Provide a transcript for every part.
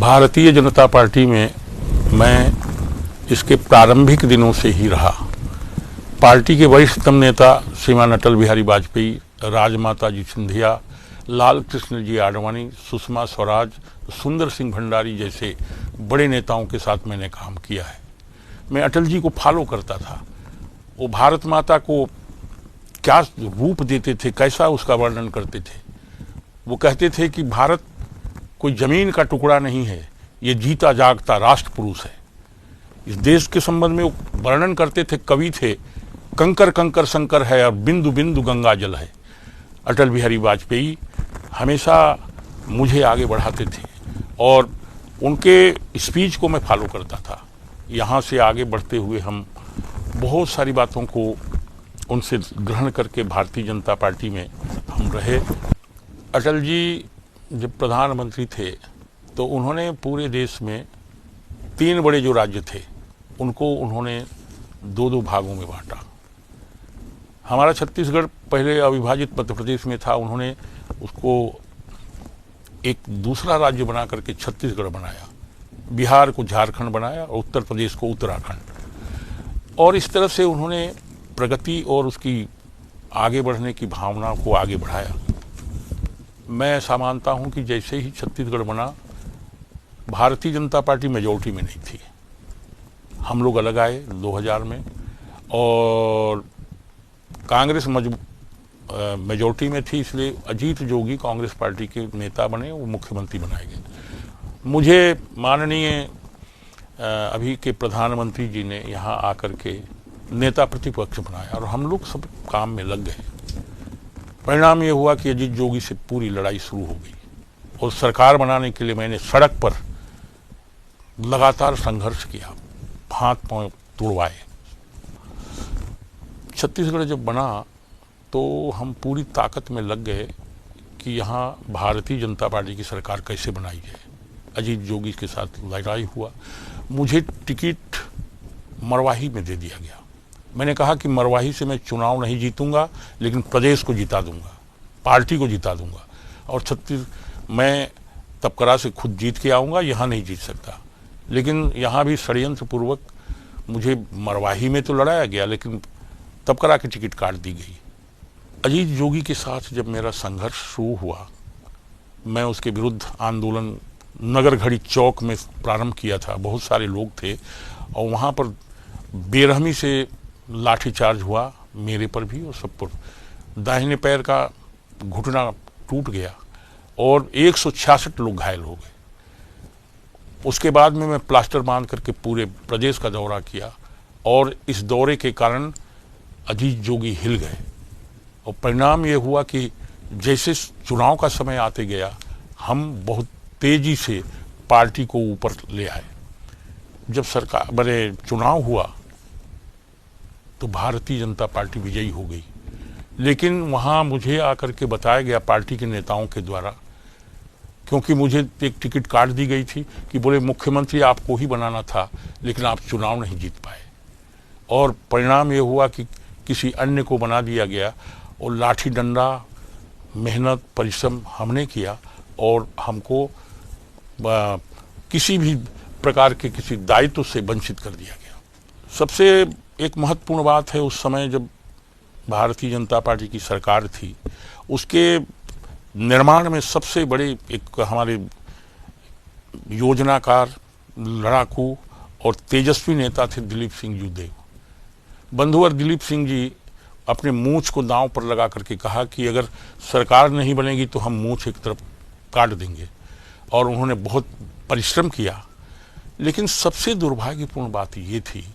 Bharatiya Janata party में मैं इसके प्रारंभिक दिनों से ही रहा। पार्टी के वरिष्ठतम नेता श्रीमान अटल बिहारी वाजपेयी, राजमाता जी सिंधिया, लाल कृष्ण जी आडवाणी, सुषमा स्वराज, सुंदर सिंह भंडारी जैसे बड़े नेताओं के साथ मैंने काम किया है। मैं अटल जी को फॉलो करता था। वो भारत माता को क्या रूप देते थे, कैसा उसका वर्णन करते थे। वो कहते थे कि भारत कोई जमीन का टुकड़ा नहीं है, ये जीता जागता राष्ट्र पुरुष है। इस देश के संबंध में वो वर्णन करते थे, कवि थे, कंकर कंकर शंकर है और बिंदु बिंदु गंगा जल है। अटल बिहारी वाजपेयी हमेशा मुझे आगे बढ़ाते थे और उनके स्पीच को मैं फॉलो करता था। यहाँ से आगे बढ़ते हुए हम बहुत सारी बातों को उनसे ग्रहण करके भारतीय जनता पार्टी में हम रहे। अटल जी जब प्रधानमंत्री थे तो उन्होंने पूरे देश में 3 बड़े जो राज्य थे उनको उन्होंने 2-2 भागों में बांटा। हमारा छत्तीसगढ़ पहले अविभाजित मध्य प्रदेश में था, उन्होंने उसको एक दूसरा राज्य बना करके छत्तीसगढ़ बनाया, बिहार को झारखंड बनाया और उत्तर प्रदेश को उत्तराखंड। और इस तरह से उन्होंने प्रगति और उसकी आगे बढ़ने की भावना को आगे बढ़ाया। मैं ऐसा मानता हूं कि जैसे ही छत्तीसगढ़ बना, भारतीय जनता पार्टी मेजॉरिटी में नहीं थी। हम लोग अलग आए 2000 में और कांग्रेस मेजॉरिटी में थी, इसलिए अजीत जोगी कांग्रेस पार्टी के नेता बने, वो मुख्यमंत्री बनाए गए। मुझे माननीय अभी के प्रधानमंत्री जी ने यहाँ आकर के नेता प्रतिपक्ष बनाया और हम लोग सब काम में लग गए। परिणाम ये हुआ कि अजीत जोगी से पूरी लड़ाई शुरू हो गई और सरकार बनाने के लिए मैंने सड़क पर लगातार संघर्ष किया, हाथ पांव तोड़वाए। छत्तीसगढ़ जब बना तो हम पूरी ताकत में लग गए कि यहाँ भारतीय जनता पार्टी की सरकार कैसे बनाई जाए। अजीत जोगी के साथ लड़ाई हुआ। मुझे टिकट मरवाही में दे दिया गया। मैंने कहा कि मरवाही से मैं चुनाव नहीं जीतूंगा, लेकिन प्रदेश को जिता दूंगा, पार्टी को जिता दूंगा और मैं तबकरा से खुद जीत के आऊँगा, यहाँ नहीं जीत सकता। लेकिन यहाँ भी षड्यंत्र पूर्वक मुझे मरवाही में तो लड़ाया गया, लेकिन तबकरा की टिकट काट दी गई। अजीत जोगी के साथ जब मेरा संघर्ष शुरू हुआ, मैं उसके विरुद्ध आंदोलन नगर घड़ी चौक में प्रारंभ किया था। बहुत सारे लोग थे और वहाँ पर बेरहमी से लाठीचार्ज हुआ, मेरे पर भी और सब पर। दाहिने पैर का घुटना टूट गया और 166 लोग घायल हो गए। उसके बाद में मैं प्लास्टर बांध करके पूरे प्रदेश का दौरा किया और इस दौरे के कारण अजीत जोगी हिल गए और परिणाम ये हुआ कि जैसे चुनाव का समय आते गया, हम बहुत तेजी से पार्टी को ऊपर ले आए। जब चुनाव हुआ तो भारतीय जनता पार्टी विजयी हो गई, लेकिन वहाँ मुझे आकर के बताया गया पार्टी के नेताओं के द्वारा, क्योंकि मुझे एक टिकट काट दी गई थी, कि बोले मुख्यमंत्री आपको ही बनाना था, लेकिन आप चुनाव नहीं जीत पाए। और परिणाम ये हुआ कि किसी अन्य को बना दिया गया और लाठी डंडा, मेहनत, परिश्रम हमने किया और हमको किसी भी प्रकार के किसी दायित्व से वंचित कर दिया गया। सबसे एक महत्वपूर्ण बात है, उस समय जब भारतीय जनता पार्टी की सरकार थी, उसके निर्माण में सबसे बड़े एक हमारे योजनाकार, लड़ाकू और तेजस्वी नेता थे दिलीप सिंह जूदेव। बंधुवर दिलीप सिंह जी अपने मूंछ को दांव पर लगा करके कहा कि अगर सरकार नहीं बनेगी तो हम मूंछ एक तरफ काट देंगे, और उन्होंने बहुत परिश्रम किया। लेकिन सबसे दुर्भाग्यपूर्ण बात ये थी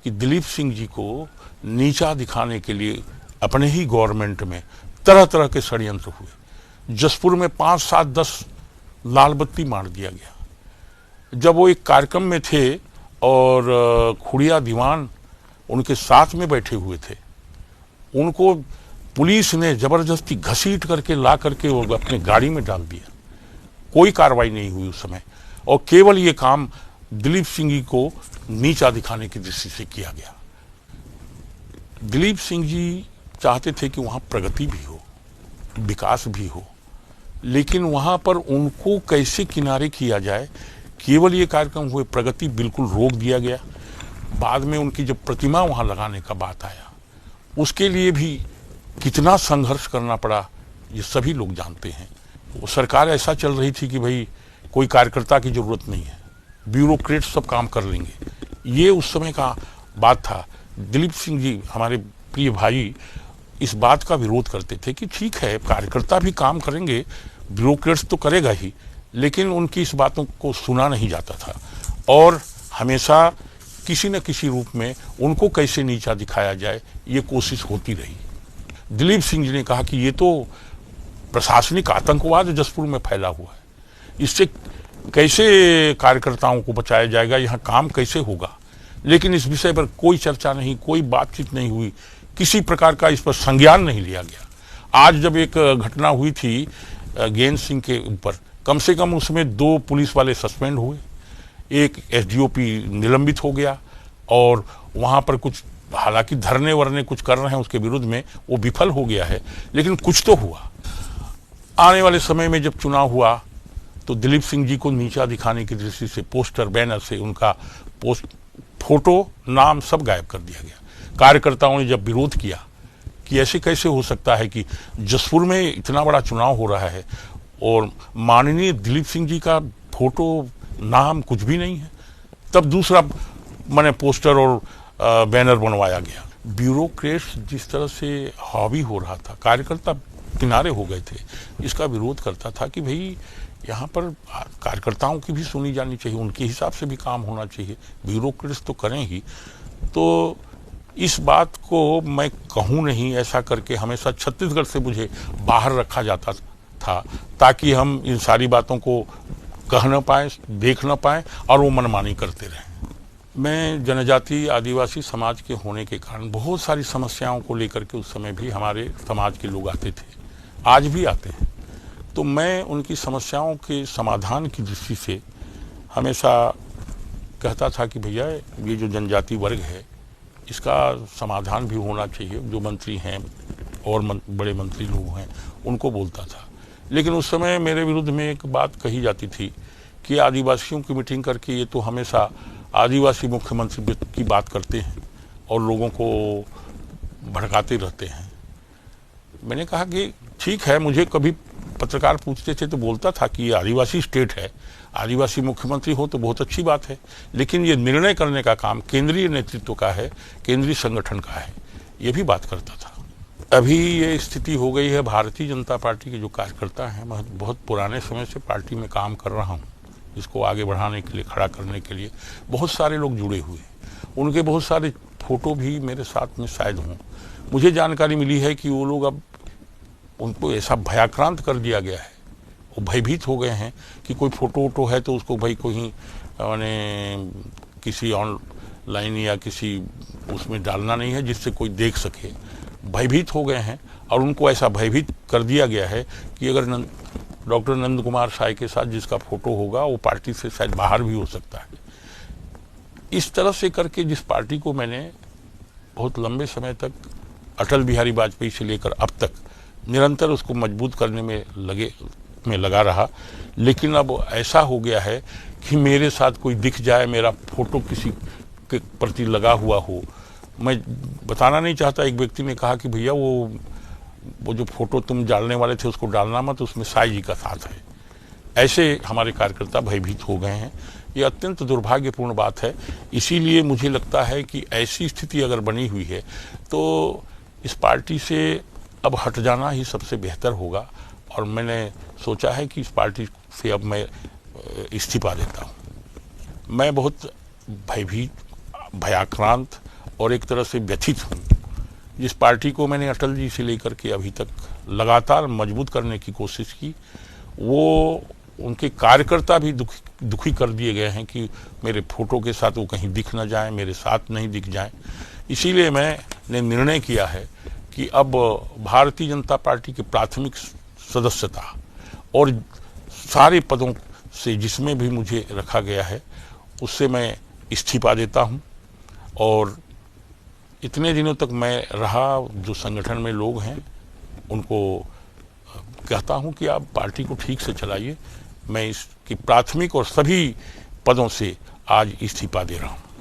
कि दिलीप सिंह जी को नीचा दिखाने के लिए अपने ही गवर्नमेंट में तरह तरह के षड्यंत्र हुए। जसपुर में 5, 7, 10 लाल बत्ती मार दिया गया। जब वो एक कार्यक्रम में थे और खुड़िया दीवान उनके साथ में बैठे हुए थे, उनको पुलिस ने जबरदस्ती घसीट करके ला करके वो अपने गाड़ी में डाल दिया। कोई कार्रवाई नहीं हुई उस समय, और केवल ये काम दिलीप सिंह जी को नीचा दिखाने की दृष्टि से किया गया। दिलीप सिंह जी चाहते थे कि वहाँ प्रगति भी हो, विकास भी हो, लेकिन वहाँ पर उनको कैसे किनारे किया जाए, केवल ये कार्यक्रम हुए, प्रगति बिल्कुल रोक दिया गया। बाद में उनकी जब प्रतिमा वहाँ लगाने का बात आया, उसके लिए भी कितना संघर्ष करना पड़ा ये सभी लोग जानते हैं। वो सरकार ऐसा चल रही थी कि भाई कोई कार्यकर्ता की जरूरत नहीं है, ब्यूरोक्रेट सब काम कर लेंगे। ये उस समय का बात था। दिलीप सिंह जी हमारे प्रिय भाई इस बात का विरोध करते थे कि ठीक है, कार्यकर्ता भी काम करेंगे, ब्यूरोक्रेट्स तो करेगा ही, लेकिन उनकी इस बातों को सुना नहीं जाता था और हमेशा किसी न किसी रूप में उनको कैसे नीचा दिखाया जाए ये कोशिश होती रही। दिलीप सिंह जी ने कहा कि ये तो प्रशासनिक आतंकवाद जसपुर में फैला हुआ है, इससे कैसे कार्यकर्ताओं को बचाया जाएगा, यहाँ काम कैसे होगा। लेकिन इस विषय पर कोई चर्चा नहीं, कोई बातचीत नहीं हुई, किसी प्रकार का इस पर संज्ञान नहीं लिया गया। आज जब एक घटना हुई थी गेंद सिंह के ऊपर, कम से कम उसमें 2 पुलिस वाले सस्पेंड हुए, एक एसडीओपी निलंबित हो गया और वहाँ पर कुछ हालांकि धरने वरने कुछ कर रहे हैं उसके विरुद्ध में, वो विफल हो गया है, लेकिन कुछ तो हुआ। आने वाले समय में जब चुनाव हुआ तो दिलीप सिंह जी को नीचा दिखाने की दृष्टि से पोस्टर बैनर से उनका फोटो नाम सब गायब कर दिया गया। कार्यकर्ताओं ने जब विरोध किया कि ऐसे कैसे हो सकता है कि जसपुर में इतना बड़ा चुनाव हो रहा है और माननीय दिलीप सिंह जी का फोटो नाम कुछ भी नहीं है, तब दूसरा मैंने पोस्टर और बैनर बनवाया गया। ब्यूरोक्रेट्स जिस तरह से हावी हो रहा था, कार्यकर्ता किनारे हो गए थे, इसका विरोध करता था कि भाई यहाँ पर कार्यकर्ताओं की भी सुनी जानी चाहिए, उनके हिसाब से भी काम होना चाहिए, ब्यूरोक्रेट्स तो करें ही। तो इस बात को मैं कहूँ नहीं, ऐसा करके हमेशा छत्तीसगढ़ से मुझे बाहर रखा जाता था ताकि हम इन सारी बातों को कह न पाएँ, देख न पाएँ और वो मनमानी करते रहें। मैं जनजाति आदिवासी समाज के होने के कारण बहुत सारी समस्याओं को लेकर के उस समय भी हमारे समाज के लोग आते थे, आज भी आते हैं। तो मैं उनकी समस्याओं के समाधान की दृष्टि से हमेशा कहता था कि भैया ये जो जनजाति वर्ग है इसका समाधान भी होना चाहिए। जो मंत्री हैं और बड़े मंत्री लोग हैं उनको बोलता था, लेकिन उस समय मेरे विरुद्ध में एक बात कही जाती थी कि आदिवासियों की मीटिंग करके ये तो हमेशा आदिवासी मुख्यमंत्री की बात करते हैं और लोगों को भड़काते रहते हैं। मैंने कहा कि ठीक है, मुझे कभी पत्रकार पूछते थे तो बोलता था कि ये आदिवासी स्टेट है, आदिवासी मुख्यमंत्री हो तो बहुत अच्छी बात है, लेकिन ये निर्णय करने का काम केंद्रीय नेतृत्व का है, केंद्रीय संगठन का है, ये भी बात करता था। अभी ये स्थिति हो गई है, भारतीय जनता पार्टी के जो कार्यकर्ता हैं, मैं बहुत पुराने समय से पार्टी में काम कर रहा हूँ, इसको आगे बढ़ाने के लिए, खड़ा करने के लिए बहुत सारे लोग जुड़े हुए हैं। उनके बहुत सारे फोटो भी मेरे साथ में शायद हों। मुझे जानकारी मिली है कि वो लोग अब उनको ऐसा भयाक्रांत कर दिया गया है, वो भयभीत हो गए हैं कि कोई फोटो वोटो है तो उसको भाई कोई मैंने किसी ऑनलाइन या किसी उसमें डालना नहीं है जिससे कोई देख सके। भयभीत हो गए हैं और उनको ऐसा भयभीत कर दिया गया है कि अगर डॉक्टर नंद कुमार साय के साथ जिसका फोटो होगा वो पार्टी से शायद बाहर भी हो सकता है। इस तरह से करके जिस पार्टी को मैंने बहुत लंबे समय तक अटल बिहारी वाजपेयी से लेकर अब तक निरंतर उसको मजबूत करने में लगा रहा, लेकिन अब ऐसा हो गया है कि मेरे साथ कोई दिख जाए, मेरा फोटो किसी के प्रति लगा हुआ हो, मैं बताना नहीं चाहता। एक व्यक्ति ने कहा कि भैया वो जो फोटो तुम डालने वाले थे उसको डालना मत, उसमें साई जी का साथ है। ऐसे हमारे कार्यकर्ता भयभीत हो गए हैं। ये अत्यंत दुर्भाग्यपूर्ण बात है। इसीलिए मुझे लगता है कि ऐसी स्थिति अगर बनी हुई है तो इस पार्टी से अब हट जाना ही सबसे बेहतर होगा और मैंने सोचा है कि इस पार्टी से अब मैं इस्तीफा देता हूँ। मैं बहुत भयभीत, भयाक्रांत और एक तरह से व्यथित हूँ। जिस पार्टी को मैंने अटल जी से लेकर के अभी तक लगातार मजबूत करने की कोशिश की, वो उनके कार्यकर्ता भी दुखी कर दिए गए हैं कि मेरे फोटो के साथ वो कहीं दिख न जाए, मेरे साथ नहीं दिख जाए। इसीलिए मैंने निर्णय किया है कि अब भारतीय जनता पार्टी की प्राथमिक सदस्यता और सारे पदों से जिसमें भी मुझे रखा गया है उससे मैं इस्तीफा देता हूं। और इतने दिनों तक मैं रहा, जो संगठन में लोग हैं उनको कहता हूं कि आप पार्टी को ठीक से चलाइए। मैं इसकी प्राथमिक और सभी पदों से आज इस्तीफा दे रहा हूं।